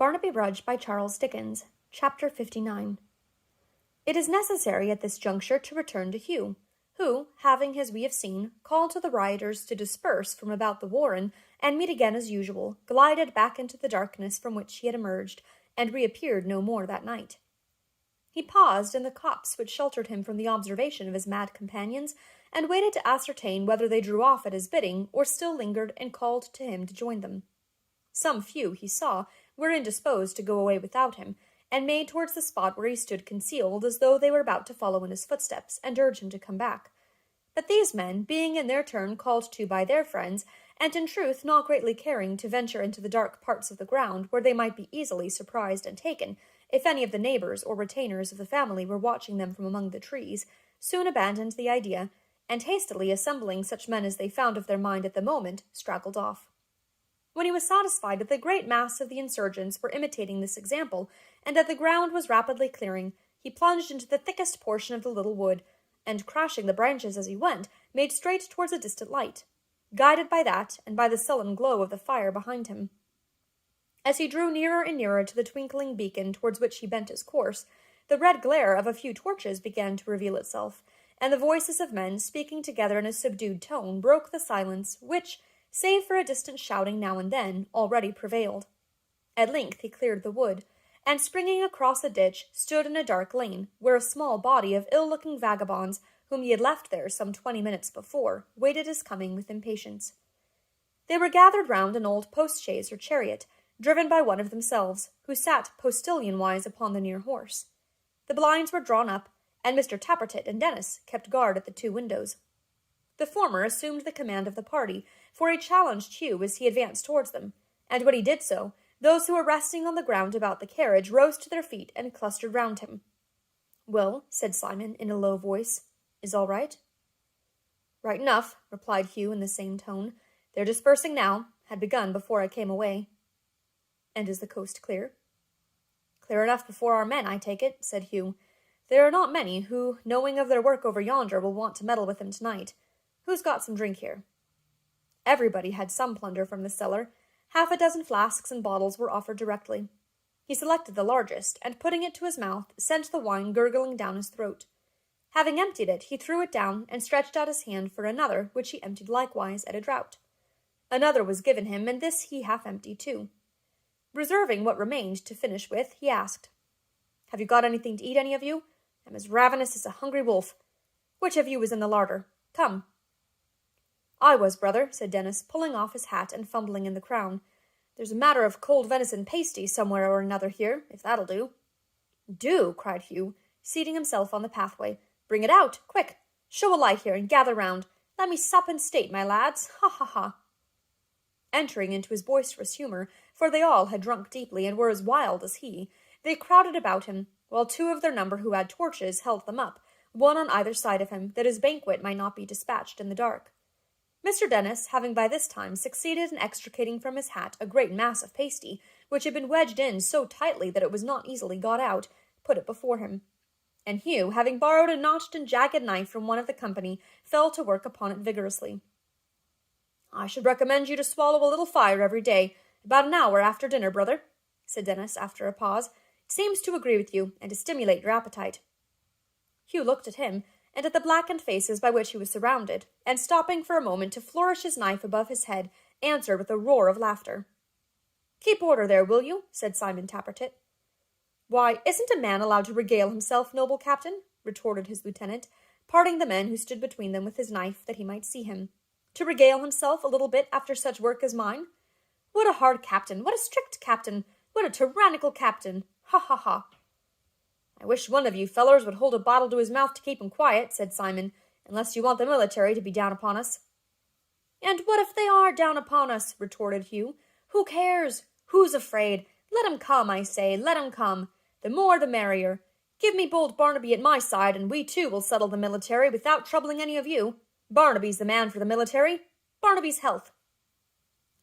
Barnaby Rudge by Charles Dickens, Chapter 59. It is necessary at this juncture to return to Hugh, who, having, as we have seen, called to the rioters to disperse from about the warren and meet again as usual, glided back into the darkness from which he had emerged, and reappeared no more that night. He paused in the copse which sheltered him from the observation of his mad companions, and waited to ascertain whether they drew off at his bidding, or still lingered and called to him to join them. Some few, he saw, were indisposed to go away without him, and made towards the spot where he stood concealed, as though they were about to follow in his footsteps, and urge him to come back. But these men, being in their turn called to by their friends, and in truth not greatly caring to venture into the dark parts of the ground, where they might be easily surprised and taken, if any of the neighbours or retainers of the family were watching them from among the trees, soon abandoned the idea, and hastily assembling such men as they found of their mind at the moment, straggled off. When he was satisfied that the great mass of the insurgents were imitating this example, and that the ground was rapidly clearing, he plunged into the thickest portion of the little wood, and, crashing the branches as he went, made straight towards a distant light, guided by that and by the sullen glow of the fire behind him. As he drew nearer and nearer to the twinkling beacon towards which he bent his course, the red glare of a few torches began to reveal itself, and the voices of men, speaking together in a subdued tone, broke the silence which, save for a distant shouting now and then, already prevailed. At length he cleared the wood, and springing across a ditch, stood in a dark lane, where a small body of ill-looking vagabonds, whom he had left there some 20 minutes before, waited his coming with impatience. They were gathered round an old post-chaise or chariot, driven by one of themselves, who sat postillion-wise upon the near horse. The blinds were drawn up, and Mr. Tappertit and Dennis kept guard at the two windows. The former assumed the command of the party, for he challenged Hugh as he advanced towards them, and when he did so, those who were resting on the ground about the carriage rose to their feet and clustered round him. "Well," said Simon in a low voice, "is all right?" "Right enough," replied Hugh in the same tone. "They're dispersing now, had begun before I came away." "And is the coast clear?" "Clear enough before our men, I take it," said Hugh. "There are not many who, knowing of their work over yonder, will want to meddle with them tonight. Who's got some drink here?" Everybody had some plunder from the cellar. Half a dozen flasks and bottles were offered directly. He selected the largest, and putting it to his mouth, sent the wine gurgling down his throat. Having emptied it, he threw it down, and stretched out his hand for another, which he emptied likewise at a draught. Another was given him, and this he half emptied too. Reserving what remained to finish with, he asked, "Have you got anything to eat, any of you? I'm as ravenous as a hungry wolf. Which of you was in the larder? Come." "I was, brother," said Dennis, pulling off his hat and fumbling in the crown. "There's a matter of cold venison pasty somewhere or another here, if that'll do." "Do!" cried Hugh, seating himself on the pathway. "Bring it out, quick! Show a light here, and gather round. Let me sup in state, my lads. Ha, ha, ha!" Entering into his boisterous humour, for they all had drunk deeply and were as wild as he, they crowded about him, while two of their number who had torches held them up, one on either side of him, that his banquet might not be dispatched in the dark. Mr. Dennis, having by this time succeeded in extricating from his hat a great mass of pasty, which had been wedged in so tightly that it was not easily got out, put it before him. And Hugh, having borrowed a notched and jagged knife from one of the company, fell to work upon it vigorously. "I should recommend you to swallow a little fire every day, about an hour after dinner, brother," said Dennis after a pause. "It seems to agree with you, and to stimulate your appetite." Hugh looked at him, and at the blackened faces by which he was surrounded, and stopping for a moment to flourish his knife above his head, answered with a roar of laughter. "Keep order there, will you?" said Simon Tappertit. "Why, isn't a man allowed to regale himself, noble captain?" retorted his lieutenant, parting the men who stood between them with his knife, that he might see him. "To regale himself a little bit after such work as mine? What a hard captain! What a strict captain! What a tyrannical captain! Ha, ha, ha!" "I wish one of you fellers would hold a bottle to his mouth to keep him quiet," said Simon, "unless you want the military to be down upon us." "And what if they are down upon us?" retorted Hugh. "Who cares? Who's afraid? Let 'em come, I say, let 'em come. The more the merrier. Give me bold Barnaby at my side, and we too will settle the military without troubling any of you. Barnaby's the man for the military. Barnaby's health."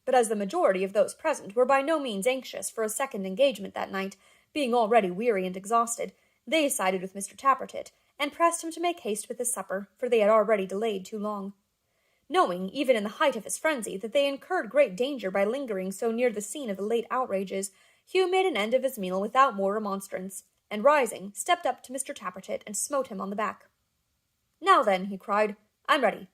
But as the majority of those present were by no means anxious for a second engagement that night, being already weary and exhausted, they sided with Mr. Tappertit, and pressed him to make haste with his supper, for they had already delayed too long. Knowing, even in the height of his frenzy, that they incurred great danger by lingering so near the scene of the late outrages, Hugh made an end of his meal without more remonstrance, and rising, stepped up to Mr. Tappertit and smote him on the back. "Now then," he cried, "I'm ready.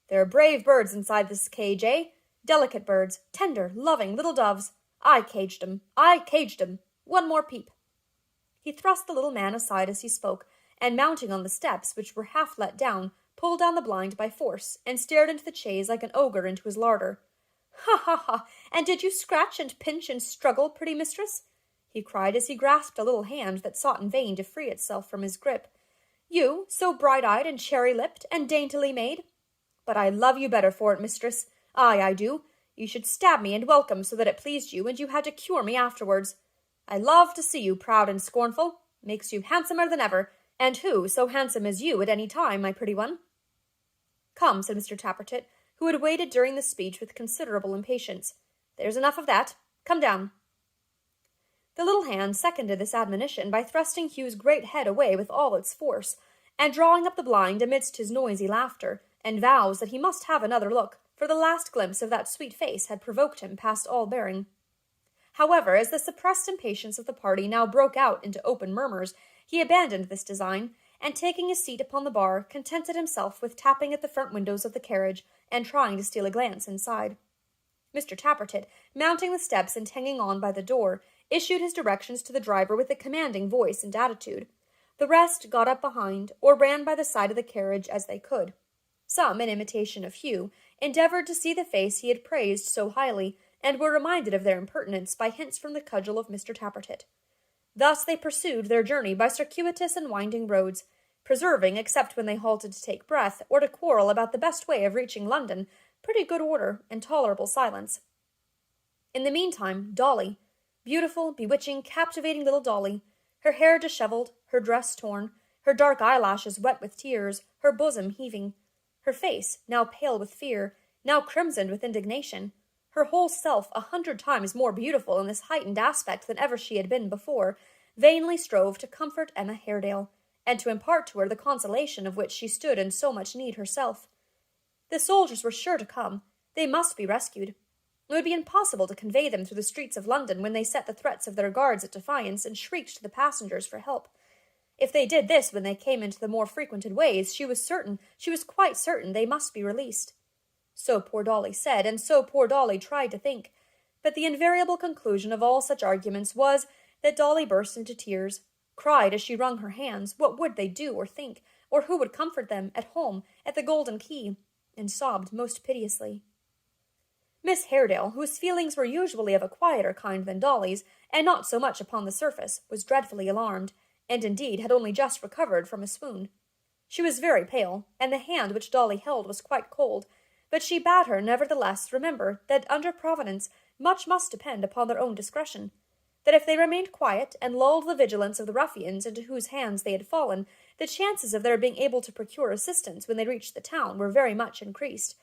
There are brave birds inside this cage, eh? Delicate birds, tender, loving little doves. I caged 'em. I caged 'em. One more peep." He thrust the little man aside as he spoke, and mounting on the steps, which were half let down, pulled down the blind by force, and stared into the chaise like an ogre into his larder. "Ha, ha, ha! And did you scratch and pinch and struggle, pretty mistress?" he cried as he grasped a little hand that sought in vain to free itself from his grip. "You, so bright-eyed and cherry-lipped and daintily made? But I love you better for it, mistress. Aye, I do. You should stab me and welcome so that it pleased you, and you had to cure me afterwards. I love to see you proud and scornful. Makes you handsomer than ever, and who so handsome as you at any time, my pretty one?" "Come," said Mr. Tappertit, who had waited during the speech with considerable impatience. "There's enough of that. Come down." The little hand seconded this admonition by thrusting Hugh's great head away with all its force, and drawing up the blind amidst his noisy laughter, and vows that he must have another look, for the last glimpse of that sweet face had provoked him past all bearing. However, as the suppressed impatience of the party now broke out into open murmurs, he abandoned this design, and taking his seat upon the bar, contented himself with tapping at the front windows of the carriage, and trying to steal a glance inside. Mr. Tappertit, mounting the steps and hanging on by the door, issued his directions to the driver with a commanding voice and attitude. The rest got up behind, or ran by the side of the carriage as they could. Some, in imitation of Hugh, endeavoured to see the face he had praised so highly, and were reminded of their impertinence by hints from the cudgel of Mr. Tappertit. Thus they pursued their journey by circuitous and winding roads, preserving, except when they halted to take breath, or to quarrel about the best way of reaching London, pretty good order and tolerable silence. In the meantime, Dolly, beautiful, bewitching, captivating little Dolly, her hair dishevelled, her dress torn, her dark eyelashes wet with tears, her bosom heaving, her face, now pale with fear, now crimsoned with indignation, her whole self 100 times more beautiful in this heightened aspect than ever she had been before, vainly strove to comfort Emma Haredale, and to impart to her the consolation of which she stood in so much need herself. The soldiers were sure to come. They must be rescued. It would be impossible to convey them through the streets of London when they set the threats of their guards at defiance and shrieked to the passengers for help. If they did this when they came into the more frequented ways, she was quite certain they must be released. So poor Dolly said, and so poor Dolly tried to think, but the invariable conclusion of all such arguments was that Dolly burst into tears, cried as she wrung her hands what would they do or think, or who would comfort them at home at the Golden Key, and sobbed most piteously. Miss Haredale, whose feelings were usually of a quieter kind than Dolly's, and not so much upon the surface, was dreadfully alarmed, and indeed had only just recovered from a swoon. She was very pale, and the hand which Dolly held was quite cold, but she bade her nevertheless remember that under Providence much must depend upon their own discretion, that if they remained quiet and lulled the vigilance of the ruffians into whose hands they had fallen, the chances of their being able to procure assistance when they reached the town were very much increased,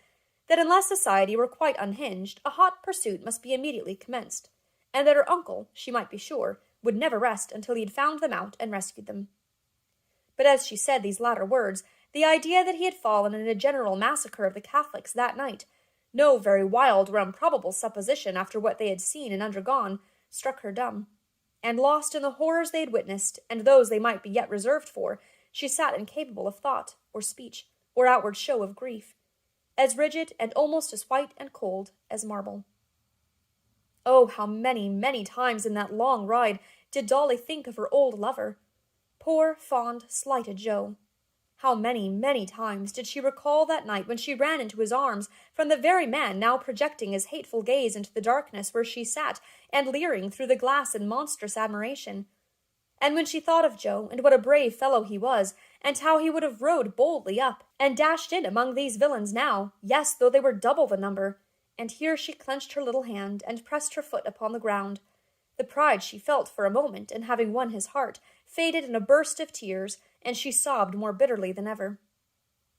that unless society were quite unhinged, a hot pursuit must be immediately commenced, and that her uncle, she might be sure, would never rest until he had found them out and rescued them. But as she said these latter words, the idea that he had fallen in a general massacre of the Catholics that night, no very wild or improbable supposition after what they had seen and undergone, struck her dumb, and lost in the horrors they had witnessed, and those they might be yet reserved for, she sat incapable of thought, or speech, or outward show of grief, as rigid and almost as white and cold as marble. Oh, how many, many times in that long ride did Dolly think of her old lover, poor, fond, slighted Joe. How many, many times did she recall that night when she ran into his arms from the very man now projecting his hateful gaze into the darkness where she sat and leering through the glass in monstrous admiration. And when she thought of Joe, and what a brave fellow he was, and how he would have rode boldly up, and dashed in among these villains now, yes, though they were double the number, and here she clenched her little hand, and pressed her foot upon the ground. The pride she felt for a moment in having won his heart faded in a burst of tears, and she sobbed more bitterly than ever.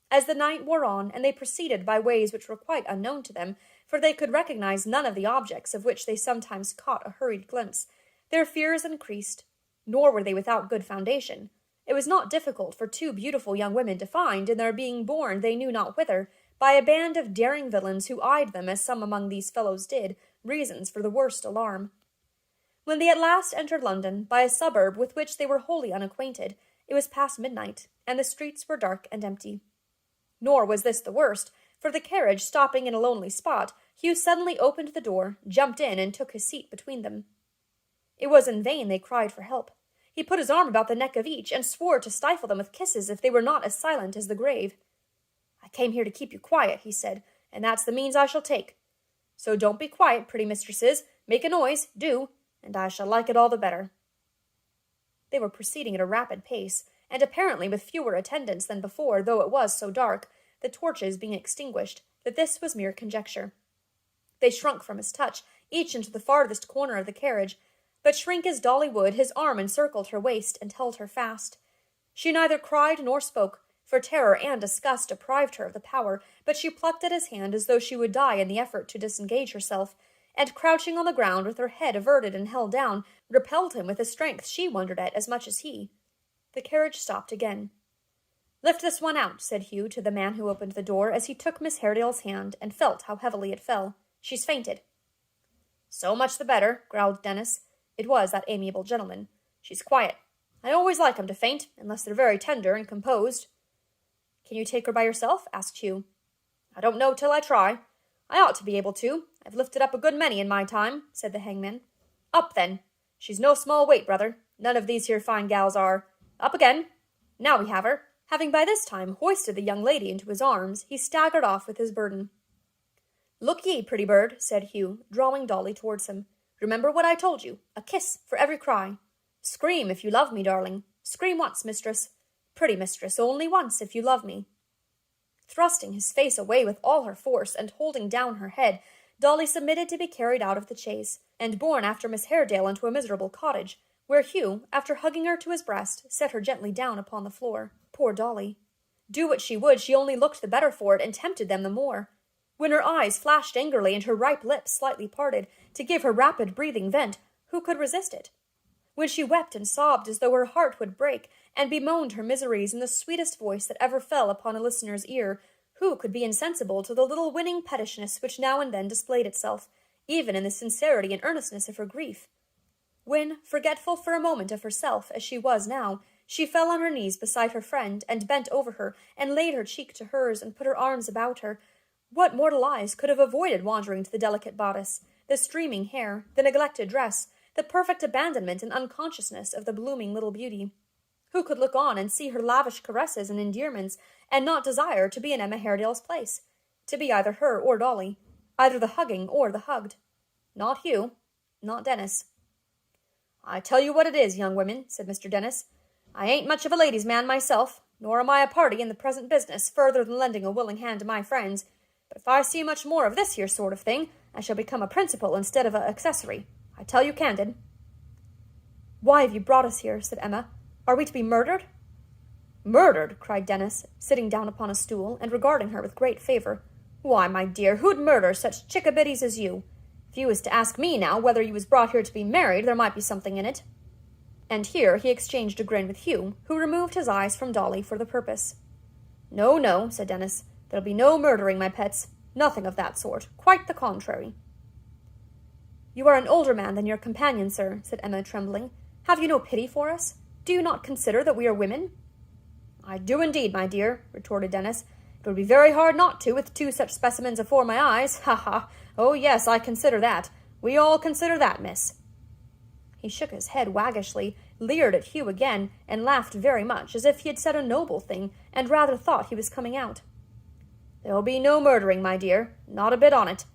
As the night wore on, and they proceeded by ways which were quite unknown to them, for they could recognize none of the objects of which they sometimes caught a hurried glimpse, their fears increased, nor were they without good foundation. It was not difficult for two beautiful young women to find, in their being borne they knew not whither, by a band of daring villains who eyed them as some among these fellows did, reasons for the worst alarm. When they at last entered London, by a suburb with which they were wholly unacquainted, it was past midnight, and the streets were dark and empty. Nor was this the worst, for the carriage stopping in a lonely spot, Hugh suddenly opened the door, jumped in, and took his seat between them. It was in vain they cried for help. He put his arm about the neck of each, and swore to stifle them with kisses if they were not as silent as the grave. "I came here to keep you quiet," he said, "and that's the means I shall take. So don't be quiet, pretty mistresses. Make a noise, do, and I shall like it all the better." They were proceeding at a rapid pace, and apparently with fewer attendants than before, though it was so dark, the torches being extinguished, that this was mere conjecture. They shrunk from his touch, each into the farthest corner of the carriage, but shrink as Dolly would, his arm encircled her waist and held her fast. She neither cried nor spoke, for terror and disgust deprived her of the power, but she plucked at his hand as though she would die in the effort to disengage herself, and crouching on the ground with her head averted and held down, repelled him with a strength she wondered at as much as he. The carriage stopped again. "Lift this one out," said Hugh to the man who opened the door, as he took Miss Haredale's hand and felt how heavily it fell. "She's fainted." "So much the better," growled Dennis. It was that amiable gentleman. "She's quiet. I always like 'em to faint, unless they're very tender and composed." "Can you take her by yourself?" asked Hugh. "I don't know till I try. I ought to be able to. I've lifted up a good many in my time," said the hangman. "Up, then. She's no small weight, brother. None of these here fine gals are. Up again. Now we have her." Having by this time hoisted the young lady into his arms, he staggered off with his burden. "Look ye, pretty bird," said Hugh, drawing Dolly towards him. "Remember what I told you. A kiss for every cry. Scream if you love me, darling. Scream once, mistress. Pretty mistress, only once if you love me." Thrusting his face away with all her force, and holding down her head, Dolly submitted to be carried out of the chaise, and borne after Miss Haredale into a miserable cottage, where Hugh, after hugging her to his breast, set her gently down upon the floor. Poor Dolly! Do what she would, she only looked the better for it, and tempted them the more. When her eyes flashed angrily, and her ripe lips slightly parted, to give her rapid breathing vent, who could resist it? When she wept and sobbed as though her heart would break, and bemoaned her miseries in the sweetest voice that ever fell upon a listener's ear, who could be insensible to the little winning pettishness which now and then displayed itself, even in the sincerity and earnestness of her grief? When, forgetful for a moment of herself, as she was now, she fell on her knees beside her friend, and bent over her, and laid her cheek to hers, and put her arms about her, what mortal eyes could have avoided wandering to the delicate bodice, the streaming hair, the neglected dress, the perfect abandonment and unconsciousness of the blooming little beauty? Who could look on and see her lavish caresses and endearments, and not desire to be in Emma Haredale's place, to be either her or Dolly, either the hugging or the hugged? Not Hugh, not Dennis. "I tell you what it is, young women," said Mr. Dennis, "I ain't much of a ladies' man myself, nor am I a party in the present business, further than lending a willing hand to my friends, but if I see much more of this here sort of thing, I shall become a principal instead of a accessory. I tell you candid." "Why have you brought us here?" said Emma. "Are we to be murdered?" "Murdered!" cried Dennis, sitting down upon a stool, and regarding her with great favour. "Why, my dear, who'd murder such chickabiddies as you? If you was to ask me now whether you was brought here to be married, there might be something in it." And here he exchanged a grin with Hugh, who removed his eyes from Dolly for the purpose. "No, no," said Dennis. "There'll be no murdering, my pets. Nothing of that sort. Quite the contrary." "You are an older man than your companion, sir," said Emma, trembling. "Have you no pity for us? Do you not consider that we are women?" "I do indeed, my dear," retorted Dennis. "It would be very hard not to, with two such specimens afore my eyes. Ha, ha! Oh, yes, I consider that. We all consider that, miss." He shook his head waggishly, leered at Hugh again, and laughed very much, as if he had said a noble thing, and rather thought he was coming out. "There'll be no murdering, my dear. Not a bit on it.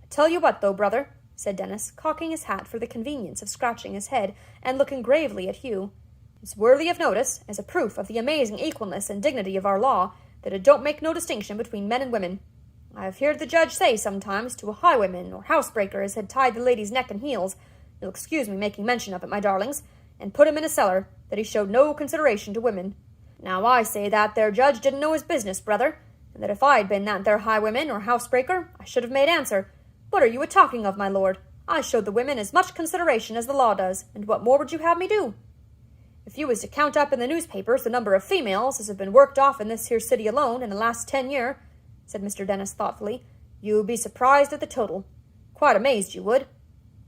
I tell you what, though, brother," said Dennis, cocking his hat for the convenience of scratching his head, and looking gravely at Hugh. "It's worthy of notice, as a proof of the amazing equalness and dignity of our law, that it don't make no distinction between men and women. I've heard the judge say sometimes to a highwayman or housebreaker as had tied the lady's neck and heels, you'll excuse me making mention of it, my darlings, and put him in a cellar, that he showed no consideration to women. Now I say that there judge didn't know his business, brother, and that if I'd been that there highwayman or housebreaker, I should have made answer, 'What are you a-talking of, my lord? I showed the women as much consideration as the law does, and what more would you have me do?' If you was to count up in the newspapers the number of females as have been worked off in this here city alone in the last 10 year, said Mr. Dennis thoughtfully, you'd be surprised at the total. Quite amazed you would.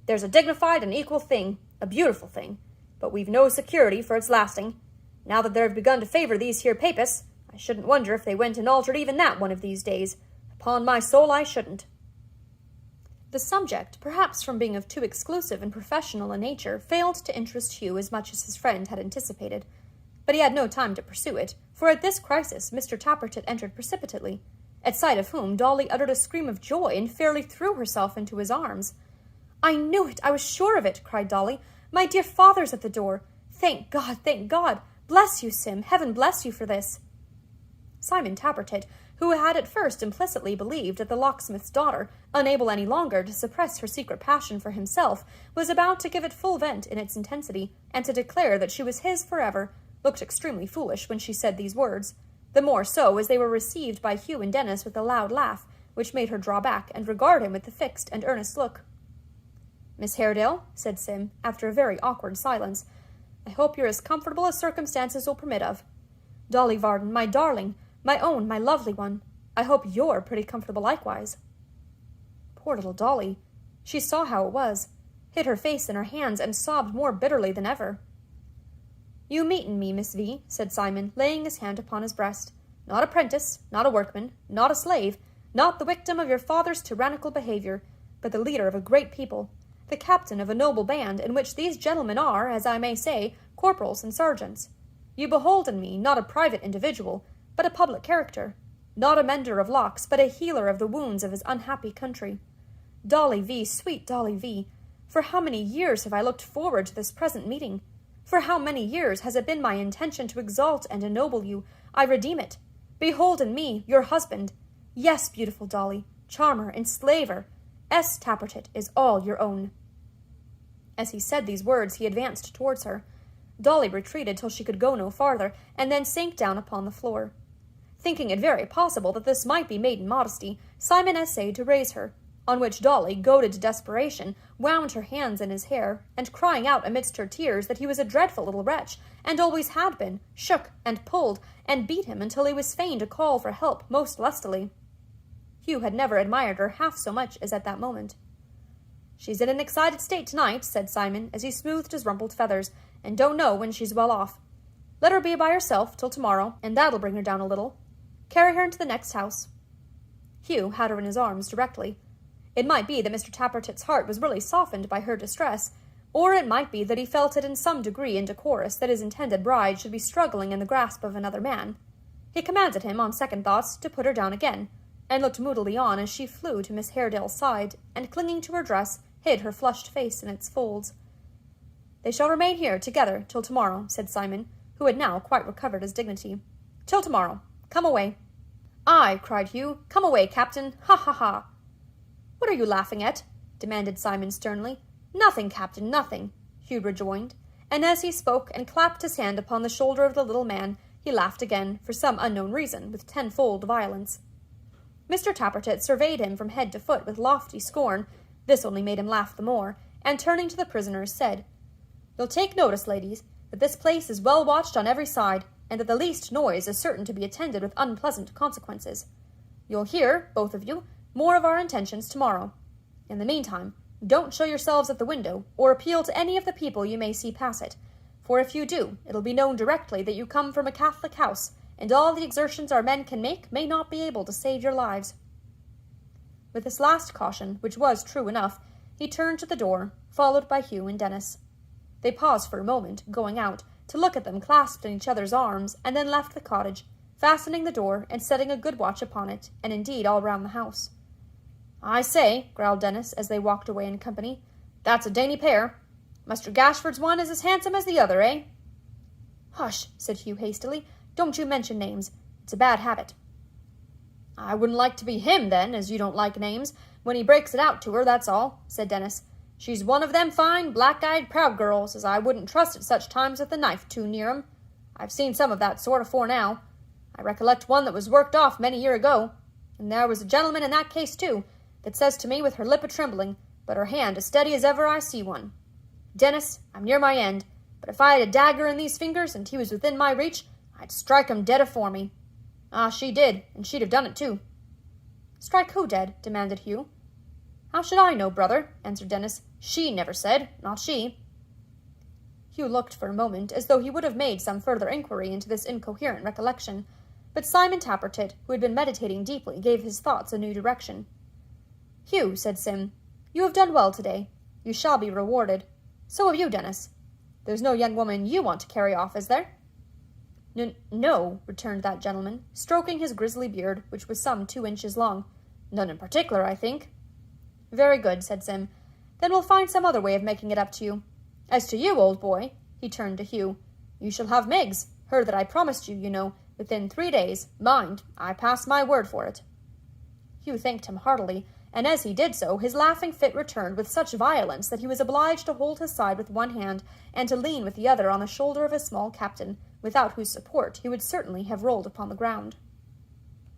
There's a dignified and equal thing, A beautiful thing, but we've no security for its lasting. Now that they've begun to favour these here papists, I shouldn't wonder if they went and altered even that one of these days. Upon my soul, I shouldn't." The subject, perhaps from being of too exclusive and professional a nature, failed to interest Hugh as much as his friend had anticipated. But he had no time to pursue it, for at this crisis Mr. Tappertit entered precipitately, at sight of whom Dolly uttered a scream of joy and fairly threw herself into his arms. "I knew it! I was sure of it!" cried Dolly. "My dear father's at the door! Thank God! Thank God! Bless you, Sim! Heaven bless you for this!" Simon Tappertit, who had at first implicitly believed that the locksmith's daughter, unable any longer to suppress her secret passion for himself, was about to give it full vent in its intensity, and to declare that she was his forever, looked extremely foolish when she said these words, the more so as they were received by Hugh and Dennis with a loud laugh, which made her draw back and regard him with a fixed and earnest look. "Miss Haredale," said Sim, after a very awkward silence, "I hope you're as comfortable as circumstances will permit of. Dolly Varden, my darling, my own, my lovely one, I hope you're pretty comfortable likewise." Poor little Dolly! She saw how it was, hid her face in her hands, and sobbed more bitterly than ever. "You meeten me, Miss V," said Simon, laying his hand upon his breast. "Not a prentice, not a workman, not a slave, not the victim of your father's tyrannical behaviour, but the leader of a great people, the captain of a noble band, in which these gentlemen are, as I may say, corporals and sergeants. You behold in me not a private individual, but a public character, not a mender of locks, but a healer of the wounds of his unhappy country. Dolly V, sweet Dolly V, for how many years have I looked forward to this present meeting? For how many years has it been my intention to exalt and ennoble you? I redeem it. Behold in me, your husband. Yes, beautiful Dolly, charmer, enslaver. S. Tappertit is all your own." As he said these words, he advanced towards her. Dolly retreated till she could go no farther, and then sank down upon the floor. Thinking it very possible that this might be maiden modesty, Simon essayed to raise her, on which Dolly, goaded to desperation, wound her hands in his hair, and crying out amidst her tears that he was a dreadful little wretch, and always had been, shook and pulled, and beat him until he was fain to call for help most lustily. Hugh had never admired her half so much as at that moment. "She's in an excited state tonight," said Simon, as he smoothed his rumpled feathers, "and don't know when she's well off. Let her be by herself till tomorrow, and that'll bring her down a little. Carry her into the next house." Hugh had her in his arms directly. It might be that Mr. Tappertit's heart was really softened by her distress, or it might be that he felt it in some degree indecorous that his intended bride should be struggling in the grasp of another man. He commanded him, on second thoughts, to put her down again, and looked moodily on as she flew to Miss Haredale's side, and clinging to her dress, hid her flushed face in its folds. "They shall remain here together till tomorrow," said Simon, who had now quite recovered his dignity. "Till tomorrow. Come away." "Aye," cried Hugh. "Come away, Captain. Ha, ha, ha." "What are you laughing at?" demanded Simon sternly. "Nothing, Captain, nothing," Hugh rejoined, and as he spoke and clapped his hand upon the shoulder of the little man, he laughed again, for some unknown reason, with tenfold violence. Mr. Tappertit surveyed him from head to foot with lofty scorn. This only made him laugh the more, and turning to the prisoners, said, "You'll take notice, ladies, that this place is well watched on every side, and that the least noise is certain to be attended with unpleasant consequences. You'll hear, both of you, more of our intentions tomorrow. In the meantime, don't show yourselves at the window, or appeal to any of the people you may see pass it, for if you do, it'll be known directly that you come from a Catholic house, and all the exertions our men can make may not be able to save your lives." With this last caution, which was true enough, he turned to the door, followed by Hugh and Dennis. They paused for a moment, going out, to look at them clasped in each other's arms, and then left the cottage, fastening the door and setting a good watch upon it, and indeed all round the house. "I say," growled Dennis, as they walked away in company, "that's a dainty pair. Master Gashford's one is as handsome as the other, eh?" "Hush," said Hugh hastily. "Don't you mention names. It's a bad habit." "I wouldn't like to be him, then, as you don't like names, when he breaks it out to her, that's all," said Dennis. "She's one of them fine, black-eyed, proud girls, as I wouldn't trust at such times with the knife too near 'em. I've seen some of that sort afore now. I recollect one that was worked off many year ago, and there was a gentleman in that case, too, that says to me with her lip a-trembling, but her hand as steady as ever I see one, 'Dennis, I'm near my end, but if I had a dagger in these fingers, and he was within my reach, I'd strike him dead afore me.' Ah, she did, and she'd have done it, too." "Strike who dead?" demanded Hugh. "How should I know, brother?" answered Dennis. "She never said, not she." Hugh looked for a moment as though he would have made some further inquiry into this incoherent recollection, but Simon Tappertit, who had been meditating deeply, gave his thoughts a new direction. "Hugh," said Sim, "you have done well today. You shall be rewarded. So have you, Dennis. There's no young woman you want to carry off, is there?" No," returned that gentleman, stroking his grizzly beard, which was some 2 inches long. "None in particular, I think." "Very good," said Sim. "Then we'll find some other way of making it up to you. As to you, old boy," he turned to Hugh, "you shall have Meg's, her that I promised you, you know, within 3 days. Mind, I pass my word for it." Hugh thanked him heartily, and as he did so, his laughing fit returned with such violence that he was obliged to hold his side with one hand and to lean with the other on the shoulder of his small captain, without whose support he would certainly have rolled upon the ground.